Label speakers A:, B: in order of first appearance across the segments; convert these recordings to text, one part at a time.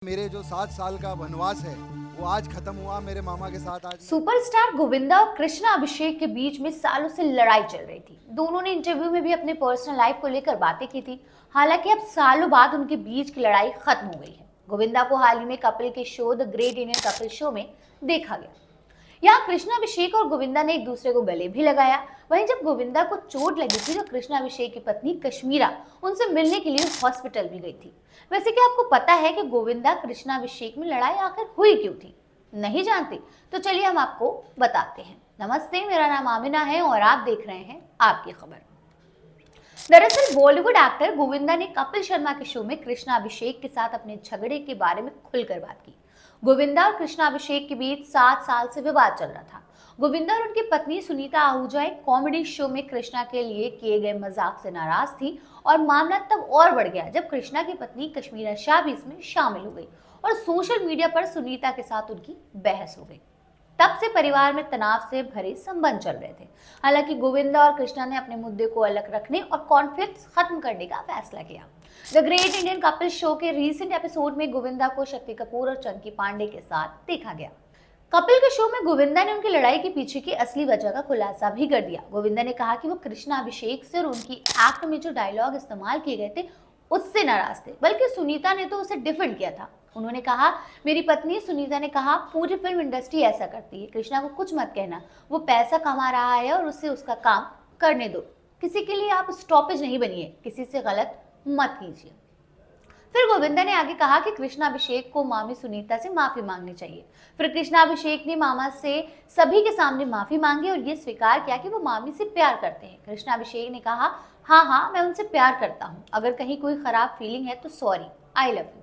A: मेरे जो 7 साल का वनवास है वो आज खत्म हुआ मेरे मामा के साथ। आज
B: सुपरस्टार गोविंदा और कृष्णा अभिषेक के बीच में सालों से लड़ाई चल रही थी। दोनों ने इंटरव्यू में भी अपने पर्सनल लाइफ को लेकर बातें की थी। हालांकि अब सालों बाद उनके बीच की लड़ाई खत्म हो गई है। गोविंदा को हाल ही में कपिल के show the great Indian Kapil show में देखा गया। यहाँ कृष्णा अभिषेक और गोविंदा ने एक दूसरे को गले भी लगाया। वहीं जब गोविंदा को चोट लगी थी तो कृष्णा अभिषेक की पत्नी कश्मीरा उनसे मिलने के लिए हॉस्पिटल भी गई थी। वैसे क्या आपको पता है कि गोविंदा कृष्णा अभिषेक में लड़ाई आखिर हुई क्यों थी? नहीं जानते? तो चलिए हम आपको बताते हैं। नमस्ते, मेरा नाम आमिना है और आप देख रहे हैं आपकी खबर। दरअसल बॉलीवुड एक्टर गोविंदा ने कपिल शर्मा के शो में कृष्णा अभिषेक के साथ अपने झगड़े के बारे में खुलकर बात की। गोविंदा और कृष्णा अभिषेक के बीच 7 साल से विवाद चल रहा था। गोविंदा और उनकी पत्नी सुनीता आहूजा एक कॉमेडी शो में कृष्णा के लिए किए गए मजाक से नाराज थी और मामला तब और बढ़ गया जब कृष्णा की पत्नी कश्मीरा शाह भी इसमें शामिल हो गई और सोशल मीडिया पर सुनीता के साथ उनकी बहस हो गई। तब से परिवार में तनाव से भरे संबंध चल रहे थे। हालांकि गोविंदा और कृष्णा ने अपने मुद्दे को अलग रखने और कॉन्फ्लिक्ट खत्म करने का फैसला किया। The great Indian Kapil show के रीसेंट एपिसोड में गोविंदा को शक्ति कपूर और चंकी पांडे के साथ देखा गया। कपिल के शो में गोविंदा ने उनकी लड़ाई के पीछे की असली वजह का खुलासा भी कर दिया। गोविंदा ने कहा कि वो कृष्णा अभिषेक से और उनकी एक्ट में जो डायलॉग इस्तेमाल किए गए थे उससे नाराज थे, बल्कि सुनीता ने तो उसे डिफेंड किया था। उन्होंने कहा, मेरी पत्नी सुनीता ने कहा, पूरी फिल्म इंडस्ट्री ऐसा करती है, कृष्णा को कुछ मत कहना, वो पैसा कमा रहा है और उससे उसका काम करने दो, किसी के लिए आप स्टॉपेज नहीं बनिए, किसी से गलत मत कीजिए। फिर गोविंदा ने आगे कहा कि कृष्णा अभिषेक को मामी सुनीता से माफी मांगनी चाहिए। फिर कृष्णा अभिषेक ने मामा से सभी के सामने माफी मांगी और ये स्वीकार किया कि वो मामी से प्यार करते हैं। कृष्णा अभिषेक ने कहा, हाँ मैं उनसे प्यार करता हूँ, अगर कहीं कोई खराब फीलिंग है तो sorry, I love you.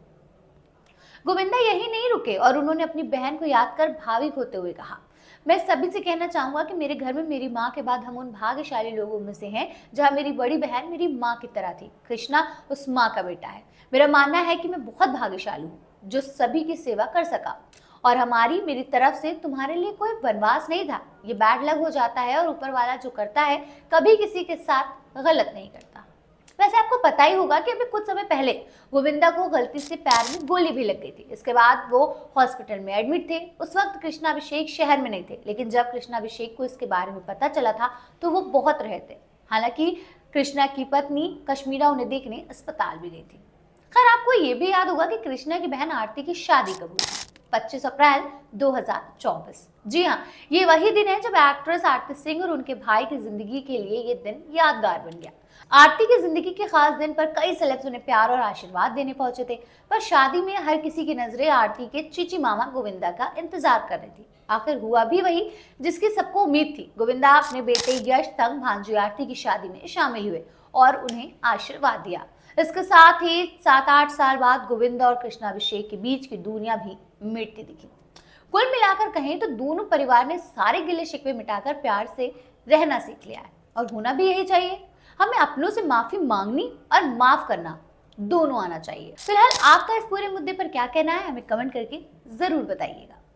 B: Govinda यही नहीं रुके और उन्होंने अपनी बहन को याद कर भावुक होते हुए कहा, मैं सभी से कहना चाहूंगा कि मेरे घर में मेरी माँ के बाद हम उन भाग्यशाली लोगों में से हैं जहाँ मेरी बड़ी बहन मेरी माँ की तरह थी। कृष्णा उस माँ का बेटा है। मेरा मानना है कि मैं बहुत भाग्यशाली हूँ जो सभी की सेवा कर सका और मेरी तरफ से तुम्हारे लिए कोई वनवास नहीं था। ये बैड लक हो जाता है और ऊपर वाला जो करता है कभी किसी के साथ गलत नहीं करता। वैसे आपको पता ही होगा कि अभी कुछ समय पहले गोविंदा को गलती से पैर में गोली भी लग गई थी। इसके बाद वो हॉस्पिटल में एडमिट थे। उस वक्त कृष्णा अभिषेक शहर में नहीं थे, लेकिन जब कृष्णा अभिषेक को इसके बारे में पता चला था तो वो बहुत रहे थे। हालांकि कृष्णा की पत्नी कश्मीरा उन्हें देखने अस्पताल भी गई थी। खैर, आपको ये भी याद होगा कि कृष्णा की बहन आरती की शादी कब हुई? 25 अप्रैल 2024। जी हाँ, ये वही दिन है जब एक्ट्रेस आरती सिंह और उनके भाई की जिंदगी के लिए ये दिन यादगार बन गया। आरती की जिंदगी के खास दिन पर कई सेलेब्स उन्हें प्यार और आशीर्वाद देने पहुंचे थे, पर शादी में हर किसी की नजरें आरती के चीची मामा गोविंदा का इंतजार कर रही थी। आखिर हुआ भी वही जिसकी सबको उम्मीद थी। गोविंदा अपने बेटे यश संग भांजी आरती की शादी में शामिल हुए और उन्हें आशीर्वाद दिया। इसके साथ ही 7-8 साल बाद गोविंदा और कृष्णा अभिषेक के बीच की दूरियां भी मिटती दिखी। कुल मिलाकर कहें तो दोनों परिवार ने सारे गिले शिकवे मिटाकर प्यार से रहना सीख लिया है और होना भी यही चाहिए। हमें अपनों से माफी मांगनी और माफ करना दोनों आना चाहिए। फिलहाल आपका इस पूरे मुद्दे पर क्या कहना है, हमें कमेंट करके जरूर बताइएगा।